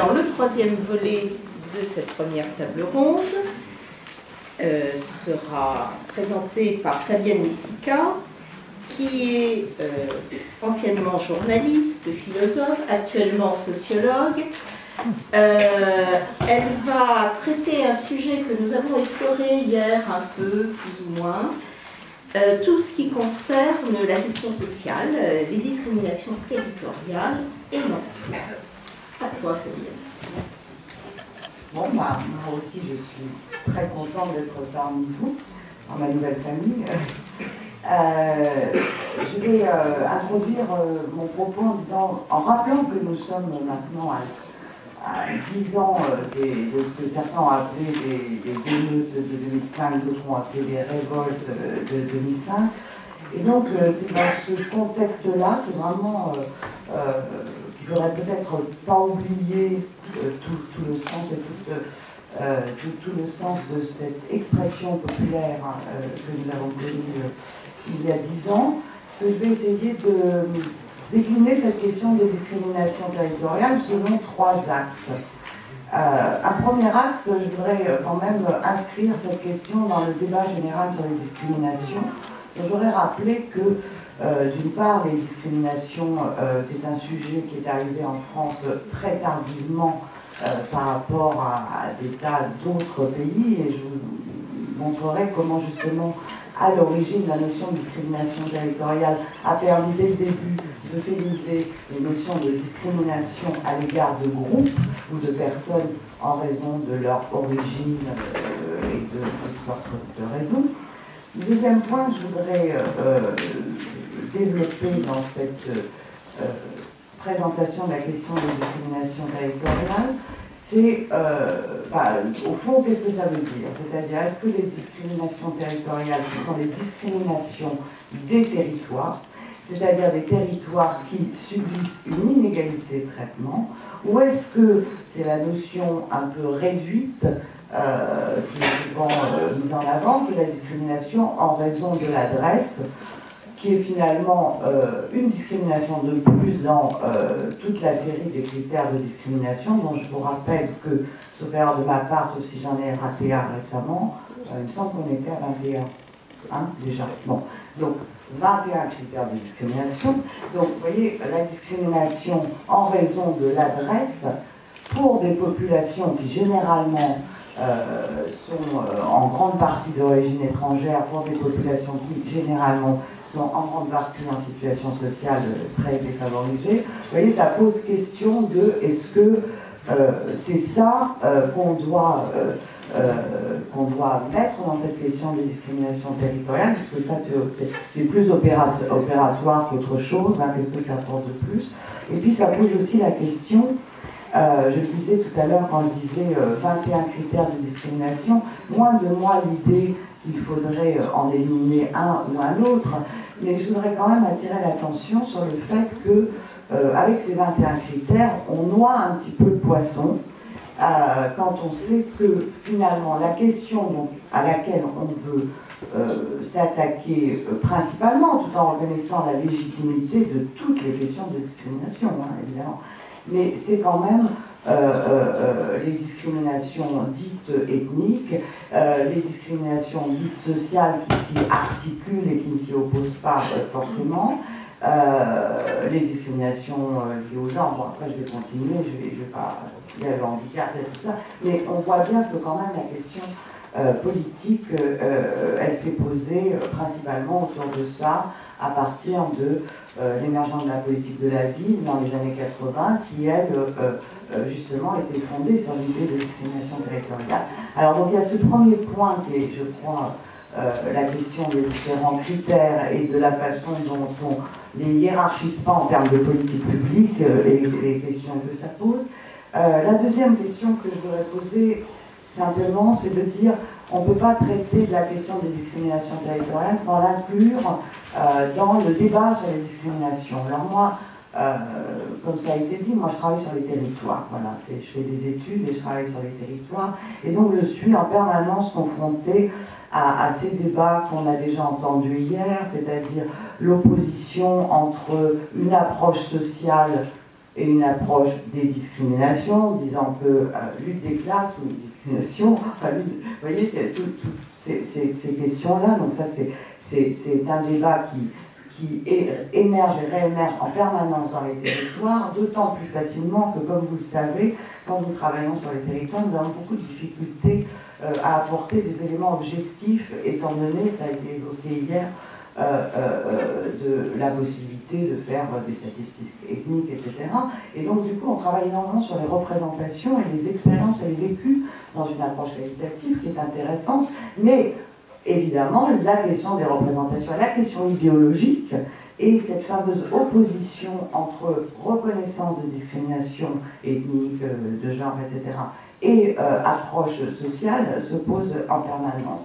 Alors, le troisième volet de cette première table ronde sera présenté par Fabienne Missika, qui est anciennement journaliste, philosophe, actuellement sociologue. Elle va traiter un sujet que nous avons exploré hier un peu, plus ou moins, tout ce qui concerne la question sociale, les discriminations territoriales et non. À toi, Fabienne. Bon, moi aussi, je suis très contente d'être parmi vous, dans ma nouvelle famille. Je vais introduire mon propos en rappelant que nous sommes maintenant à 10 ans de ce que certains ont appelé des émeutes de 2005, d'autres ont appelé des révoltes de 2005. Et donc, c'est dans ce contexte-là que vraiment, il ne faudrait peut-être pas oublier tout le sens et tout le sens de cette expression populaire que nous avons connue il y a 10 ans, que je vais essayer de décliner cette question des discriminations territoriales selon 3 axes. Un premier axe, je voudrais quand même inscrire cette question dans le débat général sur les discriminations. J'aurais rappelé que, d'une part, les discriminations, c'est un sujet qui est arrivé en France très tardivement par rapport à des tas d'autres pays, et je vous montrerai comment justement, à l'origine, la notion de discrimination territoriale a permis dès le début de féminiser les notions de discrimination à l'égard de groupes ou de personnes en raison de leur origine et de toutes sortes de raisons. Le deuxième point que je voudrais développer dans cette présentation de la question des discriminations territoriales, c'est, au fond, qu'est-ce que ça veut dire? C'est-à-dire, est-ce que les discriminations territoriales sont les discriminations des territoires, c'est-à-dire des territoires qui subissent une inégalité de traitement, ou est-ce que c'est la notion un peu réduite qui est souvent mise en avant, que la discrimination en raison de l'adresse, qui est finalement une discrimination de plus dans toute la série des critères de discrimination, dont je vous rappelle que, sauf erreur de ma part, sauf si j'en ai raté un récemment, il me semble qu'on était à 21, hein, déjà. Bon, donc 21 critères de discrimination. Donc, vous voyez, la discrimination en raison de l'adresse pour des populations qui généralement sont en grande partie d'origine étrangère, pour des populations qui généralement sont en grande partie en situation sociale très défavorisée. Vous voyez, ça pose question de est-ce que c'est ça qu'on doit mettre dans cette question des discriminations territoriales, puisque ça c'est plus opératoire qu'autre chose, hein, qu'est-ce que ça apporte de plus. Et puis ça pose aussi la question, je disais tout à l'heure quand je disais 21 critères de discrimination, loin de moi l'idée qu'il faudrait en éliminer un ou un autre, mais je voudrais quand même attirer l'attention sur le fait que, avec ces 21 critères, on noie un petit peu le poisson quand on sait que finalement la question à laquelle on veut s'attaquer principalement, tout en reconnaissant la légitimité de toutes les questions de discrimination, hein, évidemment, mais c'est quand même les discriminations dites ethniques, les discriminations dites sociales qui s'y articulent et qui ne s'y opposent pas forcément, les discriminations liées au genre. Bon, après je vais continuer, je vais pas, il y a le handicap et tout ça, mais on voit bien que quand même la question politique, elle s'est posée principalement autour de ça à partir de l'émergence de la politique de la ville dans les années 80, qui elle, justement, était fondée sur l'idée de discrimination territoriale. Alors donc il y a ce premier point qui est, je crois, la question des différents critères et de la façon dont on les hiérarchise pas en termes de politique publique et les questions que ça pose. La deuxième question que je voudrais poser, simplement, c'est de dire on ne peut pas traiter de la question des discriminations territoriales sans l'inclure dans le débat sur les discriminations. Alors moi, comme ça a été dit, moi je travaille sur les territoires. Voilà, je fais des études et je travaille sur les territoires. Et donc je suis en permanence confrontée à ces débats qu'on a déjà entendus hier, c'est-à-dire l'opposition entre une approche sociale et une approche des discriminations, disant que lutte des classes ou discrimination, enfin, vous voyez, c'est ces questions-là, donc ça c'est un débat qui émerge et réémerge en permanence dans les territoires, d'autant plus facilement que, comme vous le savez, quand nous travaillons sur les territoires, nous avons beaucoup de difficultés à apporter des éléments objectifs, étant donné, ça a été évoqué hier, de la possibilité de faire des statistiques ethniques, etc. Et donc, du coup, on travaille énormément sur les représentations et les expériences et les vécus dans une approche qualitative qui est intéressante, mais évidemment, la question des représentations, la question idéologique et cette fameuse opposition entre reconnaissance de discrimination ethnique, de genre, etc., et approche sociale se pose en permanence.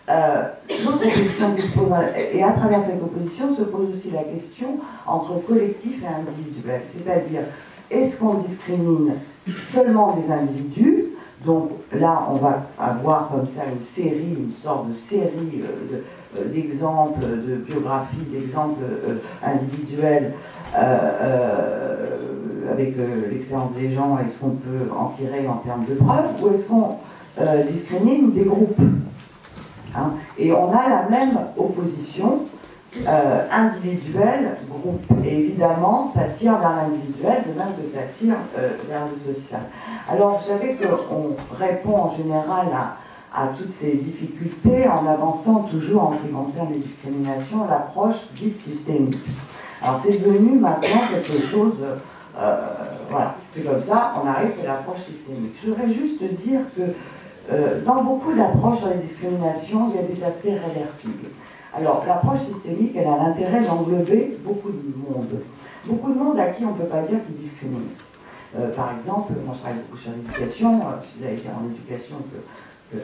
L'autre opposition qui se pose, et à travers cette opposition se pose aussi la question entre collectif et individuel, c'est-à-dire est-ce qu'on discrimine seulement des individus? Donc là, on va avoir comme ça une série, une sorte de série d'exemples, de biographies, d'exemples individuels avec l'expérience des gens et ce qu'on peut en tirer en termes de preuves, ou est-ce qu'on discrimine des groupes, hein? Et on a la même opposition individuel, groupe. Et évidemment, ça tire vers l'individuel, de même que ça tire vers le social. Alors, vous savez qu'on répond en général à toutes ces difficultés en avançant toujours, en ce qui concerne les discriminations, l'approche dite systémique. Alors, c'est devenu maintenant quelque chose, voilà, c'est comme ça, on arrive à l'approche systémique. Je voudrais juste dire que dans beaucoup d'approches sur les discriminations, il y a des aspects réversibles. Alors, l'approche systémique, elle a l'intérêt d'englober beaucoup de monde. Beaucoup de monde à qui on ne peut pas dire qu'ils discriminent. Par exemple, moi je travaille beaucoup sur l'éducation, si vous avez été en éducation que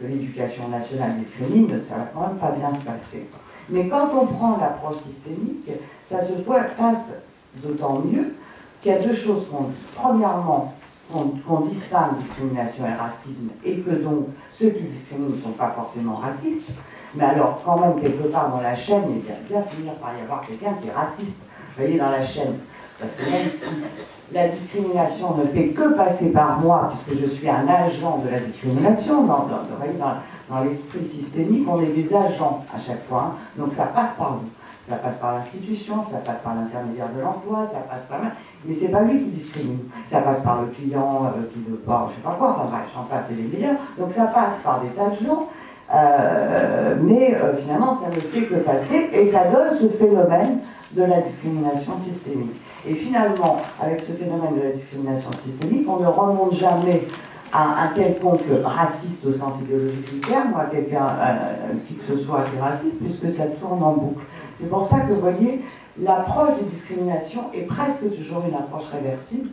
l'éducation nationale discrimine, ça va quand même pas bien se passer. Mais quand on prend l'approche systémique, ça se passe d'autant mieux qu'il y a deux choses qu'on dit. Premièrement, qu'on distingue discrimination et racisme, et que donc ceux qui discriminent ne sont pas forcément racistes, mais alors quand même quelque part dans la chaîne, il va bien finir par y avoir quelqu'un qui est raciste, vous voyez, dans la chaîne. Parce que même si la discrimination ne fait que passer par moi, puisque je suis un agent de la discrimination, dans l'esprit systémique, on est des agents à chaque fois, hein, donc ça passe par nous. Ça passe par l'institution, ça passe par l'intermédiaire de l'emploi, ça passe par... Mais c'est pas lui qui discrimine. Ça passe par le client qui ne veut pas, je sais pas quoi, enfin bref, j'en passe et les meilleurs. Donc ça passe par des tas de gens, mais finalement ça ne fait que passer, et ça donne ce phénomène de la discrimination systémique. Et finalement, avec ce phénomène de la discrimination systémique, on ne remonte jamais à un quelconque raciste au sens idéologique du terme, ou à quelqu'un qui que ce soit qui est raciste, puisque ça tourne en boucle. C'est pour ça que, vous voyez, l'approche de discrimination est presque toujours une approche réversible.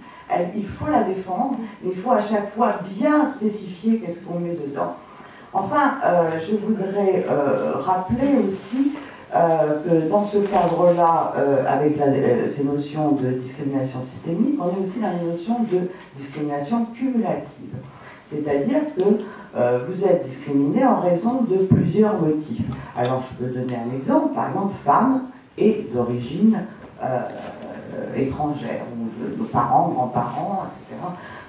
Il faut la défendre, mais il faut à chaque fois bien spécifier qu'est-ce qu'on met dedans. Enfin, je voudrais rappeler aussi que dans ce cadre-là, avec ces notions de discrimination systémique, on est aussi dans les notions de discrimination cumulative. C'est-à-dire que vous êtes discriminé en raison de plusieurs motifs. Alors, je peux donner un exemple, par exemple, femme et d'origine étrangère, ou de parents, grands-parents, etc.,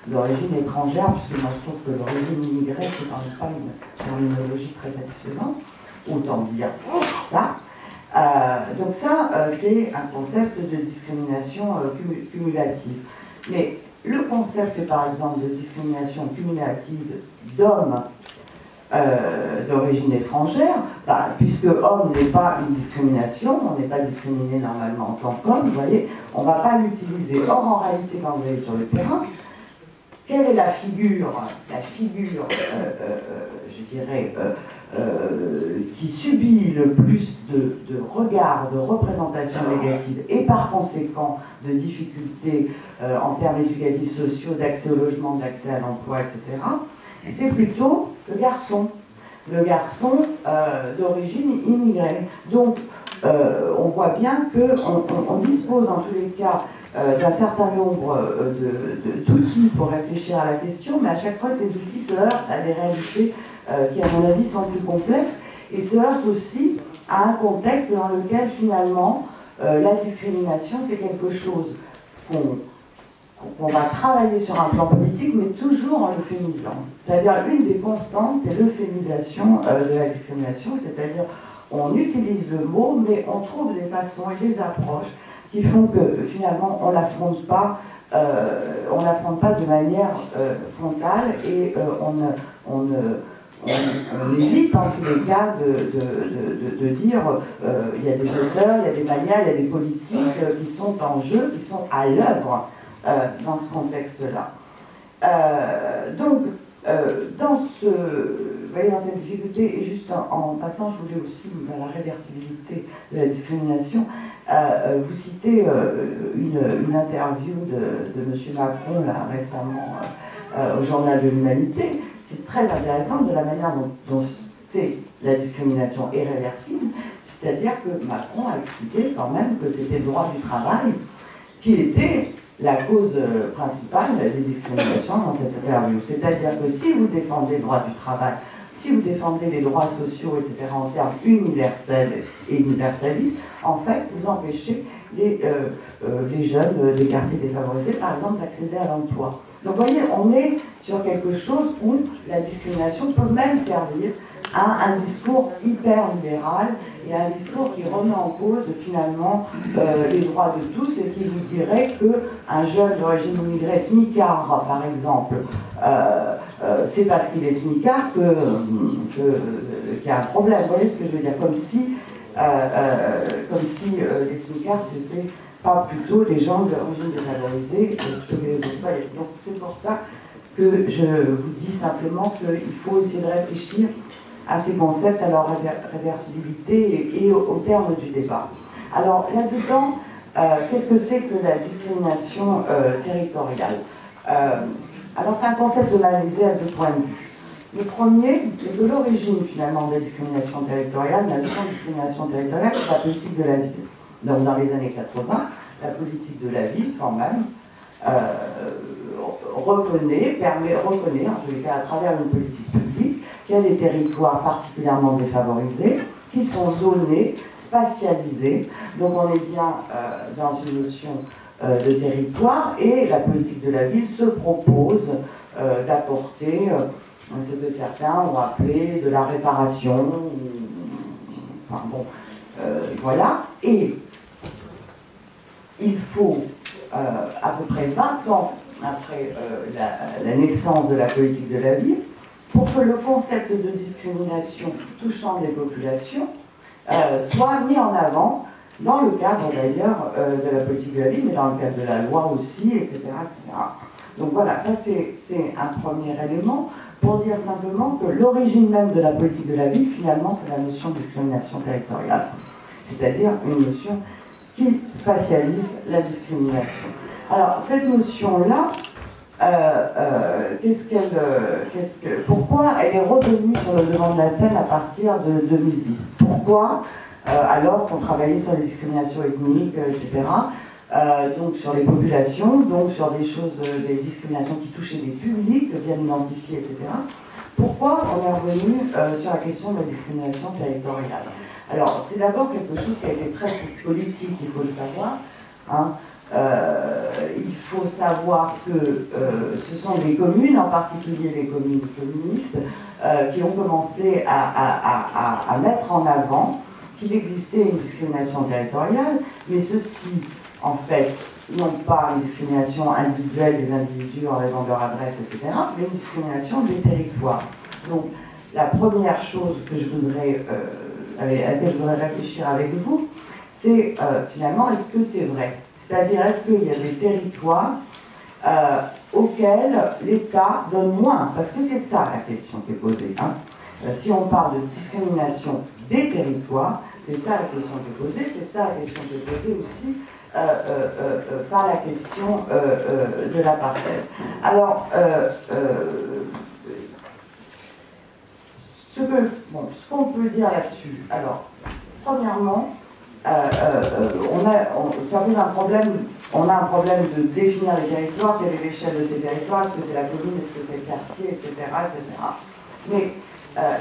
d'origine étrangère, puisque moi je trouve que l'origine immigrée, c'est quand même pas une terminologie très satisfaisante, autant dire ça. Donc ça, c'est un concept de discrimination cumulative. Mais le concept, par exemple, de discrimination cumulative d'hommes d'origine étrangère, puisque homme n'est pas une discrimination, on n'est pas discriminé normalement en tant qu'homme, vous voyez, on ne va pas l'utiliser. Or, en réalité, quand vous allez sur le terrain, quelle est la figure je dirais, qui subit le plus de regards, de représentations négatives et par conséquent de difficultés en termes éducatifs sociaux, d'accès au logement, d'accès à l'emploi, etc., c'est plutôt le garçon d'origine immigrée. Donc on voit bien qu'on dispose en tous les cas d'un certain nombre d'outils pour réfléchir à la question, mais à chaque fois ces outils se heurtent à des réalités qui, à mon avis, sont plus complexes, et se heurtent aussi à un contexte dans lequel, finalement, la discrimination, c'est quelque chose qu'on va travailler sur un plan politique, mais toujours en euphémisant. C'est-à-dire, une des constantes, c'est l'euphémisation de la discrimination, c'est-à-dire, on utilise le mot, mais on trouve des façons et des approches qui font que, finalement, on n'affronte pas de manière frontale et on évite en tous les cas de dire il y a des auteurs, il y a des manières, il y a des politiques qui sont en jeu, qui sont à l'œuvre dans ce contexte-là. Donc, dans cette difficulté, et juste en passant, je voulais aussi, dans la réversibilité de la discrimination, vous citez une interview de M. Macron là, récemment au Journal de l'Humanité. C'est très intéressant de la manière dont c'est la discrimination est réversible, c'est-à-dire que Macron a expliqué quand même que c'était le droit du travail qui était la cause principale des discriminations dans cette interview. C'est-à-dire que si vous défendez le droit du travail, si vous défendez les droits sociaux, etc., en termes universels et universalistes, en fait, vous empêchez les jeunes des quartiers défavorisés, par exemple, d'accéder à l'emploi. Donc, vous voyez, on est sur quelque chose où la discrimination peut même servir à un discours hyper libéral et à un discours qui remet en cause, finalement, les droits de tous et qui vous dirait qu'un jeune d'origine immigrée smicard, par exemple, c'est parce qu'il est smicard qu'il y a un problème. Vous voyez ce que je veux dire? Comme si les smicards, c'était pas plutôt les gens d'origine défavorisée que les autres. Donc c'est pour ça que je vous dis simplement qu'il faut essayer de réfléchir à ces concepts, à leur réversibilité et au terme du débat. Alors là-dedans, qu'est-ce que c'est que la discrimination territoriale? Alors c'est un concept analysé à deux points de vue. Le premier, c'est que l'origine finalement de la discrimination territoriale, la notion de discrimination territoriale, c'est la politique de la ville. Donc dans les années 80, la politique de la ville, quand même, reconnaît, en tous les cas à travers une politique publique, qu'il y a des territoires particulièrement défavorisés, qui sont zonés, spatialisés. Donc on est bien dans une notion de territoire, et la politique de la ville se propose d'apporter ce que certains ont appelé de la réparation, enfin bon, voilà. Et il faut à peu près 20 ans après la naissance de la politique de la ville pour que le concept de discrimination touchant les populations soit mis en avant dans le cadre d'ailleurs de la politique de la ville, mais dans le cadre de la loi aussi, etc. etc. Donc voilà, ça c'est un premier élément pour dire simplement que l'origine même de la politique de la ville, finalement, c'est la notion de discrimination territoriale, c'est-à-dire une notion qui spatialise la discrimination. Alors, cette notion-là, pourquoi elle est revenue sur le devant de la scène à partir de 2010? Pourquoi, alors qu'on travaillait sur les discriminations ethniques, etc., donc sur les populations, donc sur des choses, des discriminations qui touchaient des publics bien identifiés, etc., pourquoi on est revenu sur la question de la discrimination territoriale? Alors, c'est d'abord quelque chose qui a été très politique, il faut le savoir. Hein. Il faut savoir que ce sont des communes, en particulier les communes communistes, qui ont commencé à mettre en avant qu'il existait une discrimination territoriale, mais ceci, en fait, non pas une discrimination individuelle des individus en raison de leur adresse, etc., mais une discrimination des territoires. Donc, la première chose que je voudrais, à laquelle je voudrais réfléchir avec vous, c'est finalement, est-ce que c'est vrai? C'est-à-dire, est-ce qu'il y a des territoires auxquels l'État donne moins? Parce que c'est ça la question qui est posée. Hein. Si on parle de discrimination des territoires, c'est ça la question qui est posée, c'est ça la question qui est posée aussi par la question de l'apartheid. Alors, ce qu'on peut dire là-dessus, alors, premièrement, on a un problème de définir les territoires, quelle est l'échelle de ces territoires, est-ce que c'est la commune, est-ce que c'est le quartier, etc., etc. Mais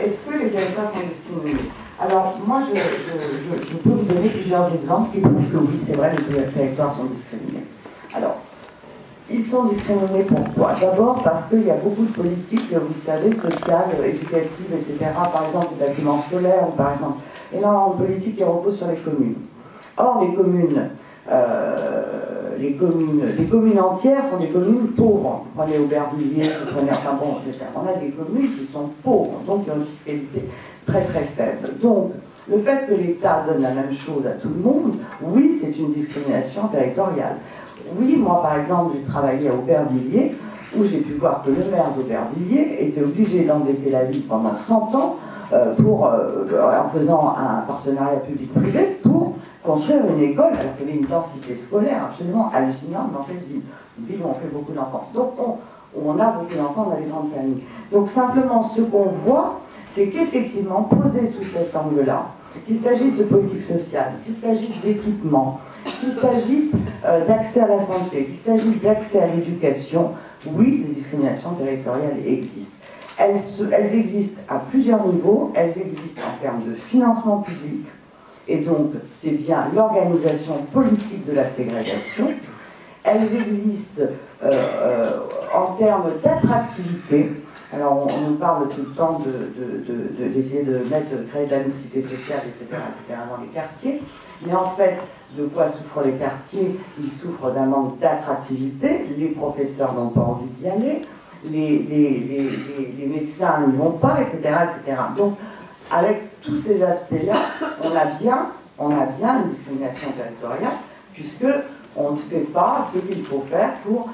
est-ce que les territoires sont discriminés? Alors, moi, je peux vous donner plusieurs exemples qui prouvent que oui, c'est vrai, les territoires sont discriminés. Alors, ils sont discriminés pourquoi? D'abord parce qu'il y a beaucoup de politiques, vous savez, sociales, éducatives, etc. Par exemple, le bâtiment scolaire, ou par exemple, énormément de politiques qui reposent sur les communes. Or, les communes entières sont des communes pauvres. Vous prenez Aubervilliers, vous prenez, enfin bon, on a des communes qui sont pauvres, donc qui ont une fiscalité très très faible. Donc, le fait que l'État donne la même chose à tout le monde, oui, c'est une discrimination territoriale. Oui, moi par exemple, j'ai travaillé à Aubervilliers, où j'ai pu voir que le maire d'Aubervilliers était obligé d'endetter la ville pendant 100 ans en faisant un partenariat public-privé pour construire une école, alors qu'il y avait une densité scolaire absolument hallucinante dans cette ville. Une ville où on fait beaucoup d'enfants. Donc on a beaucoup d'enfants dans les grandes familles. Donc simplement ce qu'on voit, c'est qu'effectivement, posé sous cet angle-là, qu'il s'agisse de politique sociale, qu'il s'agisse d'équipement, qu'il s'agisse d'accès à la santé, qu'il s'agisse d'accès à l'éducation, oui, les discriminations territoriales existent. Elles existent à plusieurs niveaux, elles existent en termes de financement public, et donc c'est bien l'organisation politique de la ségrégation. Elles existent en termes d'attractivité. Alors on nous parle tout le temps d'essayer de créer de la mixité sociale, etc., dans les quartiers. Mais en fait, de quoi souffrent les quartiers? Ils souffrent d'un manque d'attractivité. Les professeurs n'ont pas envie d'y aller. Les médecins n'y vont pas, etc., etc. Donc, avec tous ces aspects-là, on a bien une discrimination territoriale, puisque on ne fait pas ce qu'il faut faire pour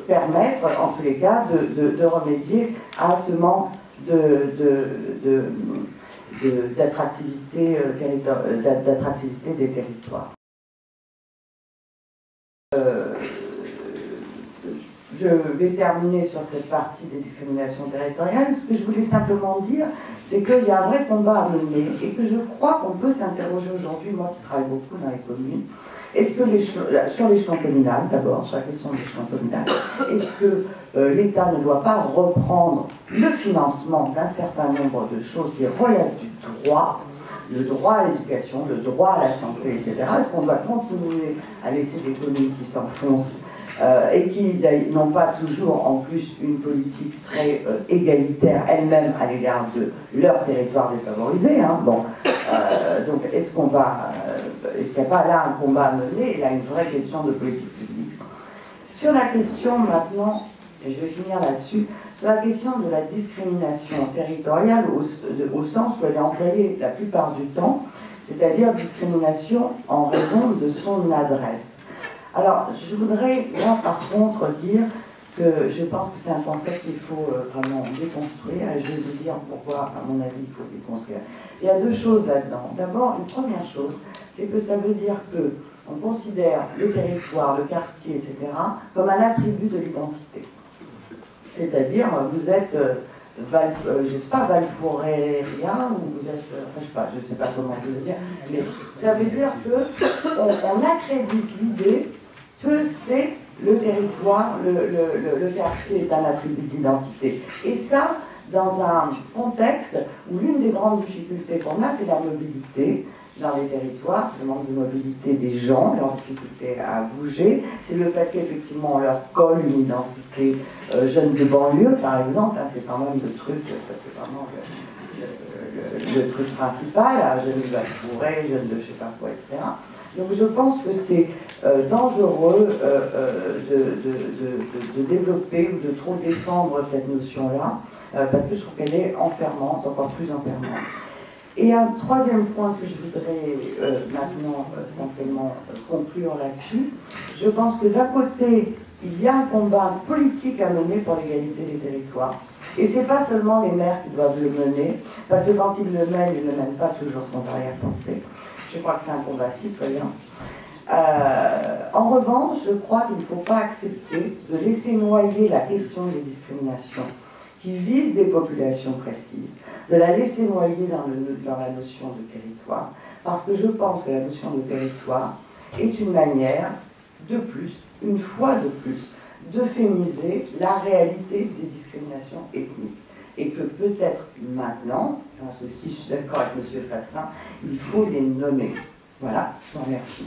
permettre, en tous les cas, de remédier à ce manque d'attractivité des territoires. Je vais terminer sur cette partie des discriminations territoriales. Ce que je voulais simplement dire, c'est qu'il y a un vrai combat à mener et que je crois qu'on peut s'interroger aujourd'hui, moi qui travaille beaucoup dans les communes, est-ce que sur l'échelon communal, d'abord, sur la question de l'échelon communal, est-ce que l'État ne doit pas reprendre le financement d'un certain nombre de choses qui relèvent du droit, le droit à l'éducation, le droit à la santé, etc. Est-ce qu'on doit continuer à laisser des communes qui s'enfoncent et qui n'ont pas toujours en plus une politique très égalitaire elle-même à l'égard de leur territoire défavorisé, hein, bon, donc est-ce qu'il n'y a pas là un combat à mener? Et là une vraie question de politique publique. Sur la question maintenant, et je vais finir là-dessus, sur la question de la discrimination territoriale au sens où elle est employée la plupart du temps, c'est-à-dire discrimination en raison de son adresse. Alors, je voudrais là par contre dire que je pense que c'est un concept qu'il faut vraiment déconstruire, et je vais vous dire pourquoi, à mon avis, il faut déconstruire. Il y a deux choses là-dedans. D'abord, une première chose, c'est que ça veut dire qu'on considère le territoire, le quartier, etc., comme un attribut de l'identité. C'est-à-dire, vous êtes, je ne sais pas, valfourérien, ou vous êtes, je ne sais pas comment vous le dire, mais ça veut dire qu'on accrédite l'idée que c'est le territoire, le quartier est un attribut d'identité. Et ça, dans un contexte où l'une des grandes difficultés qu'on a, c'est la mobilité dans les territoires, c'est le manque de mobilité des gens, leur difficulté à bouger, c'est le fait qu'effectivement on leur colle une identité jeune de banlieue, par exemple, hein, c'est quand même le truc, ça c'est vraiment le truc principal, hein, jeune de Valfouré, jeune de je sais pas quoi, etc. Donc je pense que c'est dangereux de développer ou de trop défendre cette notion-là, parce que je trouve qu'elle est enfermante, encore plus enfermante. Et un troisième point que je voudrais maintenant simplement conclure là-dessus, je pense que d'un côté, il y a un combat politique à mener pour l'égalité des territoires. Et ce n'est pas seulement les maires qui doivent le mener, parce que quand ils le mènent, ils ne mènent pas toujours sans arrière-pensée. Je crois que c'est un combat citoyen. En revanche, je crois qu'il ne faut pas accepter de laisser noyer la question des discriminations qui visent des populations précises, de la laisser noyer dans la notion de territoire, parce que je pense que la notion de territoire est une manière, de plus, une fois de plus, d'euphémiser la réalité des discriminations ethniques. Et que peut-être maintenant, parce que si je suis d'accord avec M. Fassin, il faut les nommer. Voilà, je vous remercie.